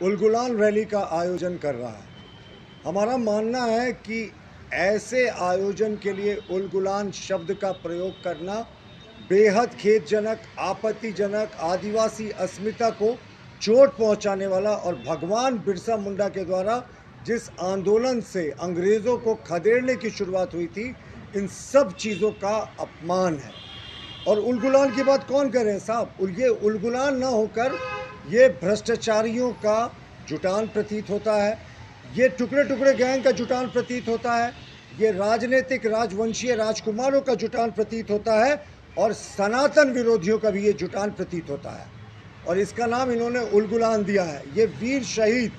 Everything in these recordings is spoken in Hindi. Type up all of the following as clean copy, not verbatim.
उलगुलान रैली का आयोजन कर रहा है। हमारा मानना है कि ऐसे आयोजन के लिए उलगुलान शब्द का प्रयोग करना बेहद खेदजनक, आपत्तिजनक, आदिवासी अस्मिता को चोट पहुंचाने वाला और भगवान बिरसा मुंडा के द्वारा जिस आंदोलन से अंग्रेज़ों को खदेड़ने की शुरुआत हुई थी, इन सब चीज़ों का अपमान है। और उलगुलान की बात कौन कर रहे हैं साहब? ये उलगुलान ना होकर ये भ्रष्टाचारियों का जुटान प्रतीत होता है, ये टुकड़े टुकड़े गैंग का जुटान प्रतीत होता है, ये राजनीतिक राजवंशीय राजकुमारों का जुटान प्रतीत होता है और सनातन विरोधियों का भी ये जुटान प्रतीत होता है। और इसका नाम इन्होंने उलगुलान दिया है। ये वीर शहीद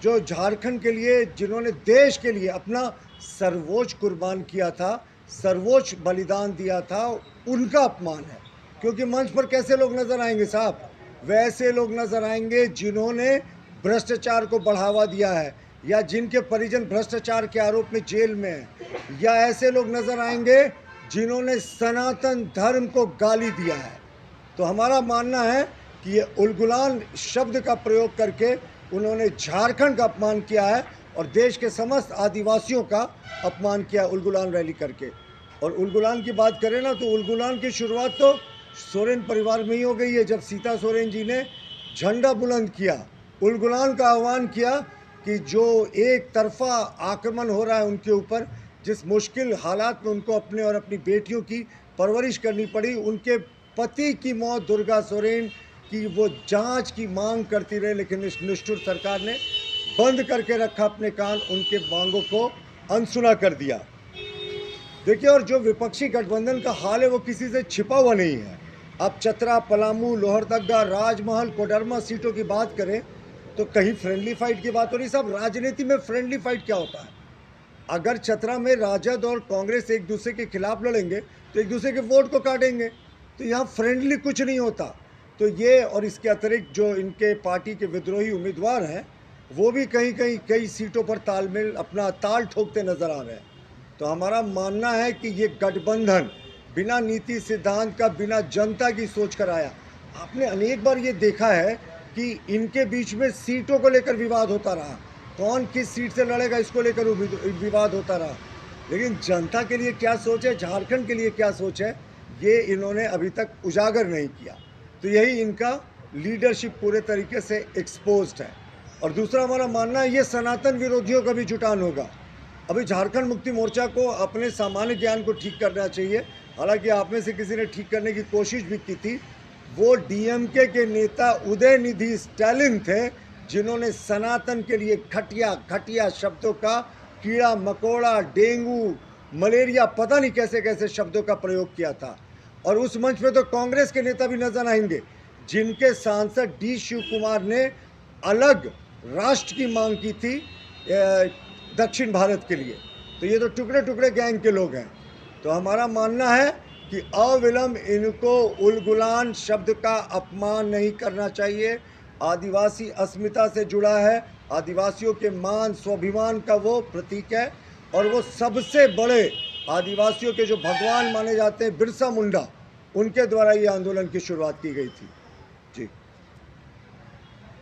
जो झारखंड के लिए, जिन्होंने देश के लिए अपना सर्वोच्च कुर्बान किया था, सर्वोच्च बलिदान दिया था, उनका अपमान है। क्योंकि मंच पर कैसे लोग नजर आएंगे साहब? वैसे लोग नजर आएंगे जिन्होंने भ्रष्टाचार को बढ़ावा दिया है, या जिनके परिजन भ्रष्टाचार के आरोप में जेल में हैं, या ऐसे लोग नजर आएंगे जिन्होंने सनातन धर्म को गाली दिया है। तो हमारा मानना है कि ये उलगुलान शब्द का प्रयोग करके उन्होंने झारखंड का अपमान किया है और देश के समस्त आदिवासियों का अपमान किया उलगुलान रैली करके। और उलगुलान की बात करें ना, तो उलगुलान की शुरुआत तो सोरेन परिवार में ही हो गई है। जब सीता सोरेन जी ने झंडा बुलंद किया, उलगुलान का आह्वान किया कि जो एक तरफा आक्रमण हो रहा है उनके ऊपर, जिस मुश्किल हालात में उनको अपने और अपनी बेटियों की परवरिश करनी पड़ी, उनके पति की मौत दुर्गा सोरेन की वो जांच की मांग करती रही, लेकिन इस निष्ठुर सरकार ने बंद करके रखा अपने कान, उनके मांगों को अनसुना कर दिया। देखिए, और जो विपक्षी गठबंधन का हाल है वो किसी से छिपा हुआ नहीं है। अब चतरा, पलामू, लोहरदगा, राजमहल, कोडरमा सीटों की बात करें तो कहीं फ्रेंडली फाइट की बात हो रही। साहब, राजनीति में फ्रेंडली फाइट क्या होता है? अगर चतरा में राजद और कांग्रेस एक दूसरे के खिलाफ लड़ेंगे तो एक दूसरे के वोट को काटेंगे। तो यहाँ फ्रेंडली कुछ नहीं होता। तो ये, और इसके अतिरिक्त जो इनके पार्टी के विद्रोही उम्मीदवार हैं, वो भी कहीं कहीं कई सीटों पर तालमेल अपना ताल ठोकते नजर आ रहे हैं। तो हमारा मानना है कि ये गठबंधन बिना नीति सिद्धांत का, बिना जनता की सोच कर आया। आपने अनेक बार ये देखा है कि इनके बीच में सीटों को लेकर विवाद होता रहा, कौन किस सीट से लड़ेगा इसको लेकर विवाद होता रहा, लेकिन जनता के लिए क्या सोच है, झारखंड के लिए क्या सोच है, ये इन्होंने अभी तक उजागर नहीं किया। तो यही इनका लीडरशिप पूरे तरीके से एक्सपोज्ड है। और दूसरा हमारा मानना है ये सनातन विरोधियों का भी जुटान होगा। अभी झारखंड मुक्ति मोर्चा को अपने सामान्य ज्ञान को ठीक करना चाहिए। हालांकि आप में से किसी ने ठीक करने की कोशिश भी की थी। वो डीएमके के नेता उदयनिधि स्टालिन थे, जिन्होंने सनातन के लिए घटिया घटिया शब्दों का, कीड़ा मकोड़ा, डेंगू, मलेरिया, पता नहीं कैसे कैसे शब्दों का प्रयोग किया था। और उस मंच पे तो कांग्रेस के नेता भी नजर आएंगे, जिनके सांसद डी शिव कुमार ने अलग राष्ट्र की मांग की थी दक्षिण भारत के लिए। तो ये तो टुकड़े टुकड़े गैंग के लोग हैं। तो हमारा मानना है कि अविलंब इनको उलगुलान शब्द का अपमान नहीं करना चाहिए। आदिवासी अस्मिता से जुड़ा है, आदिवासियों के मान स्वाभिमान का वो प्रतीक है। और वो सबसे बड़े आदिवासियों के जो भगवान माने जाते हैं बिरसा मुंडा, उनके द्वारा ये आंदोलन की शुरुआत की गई थी।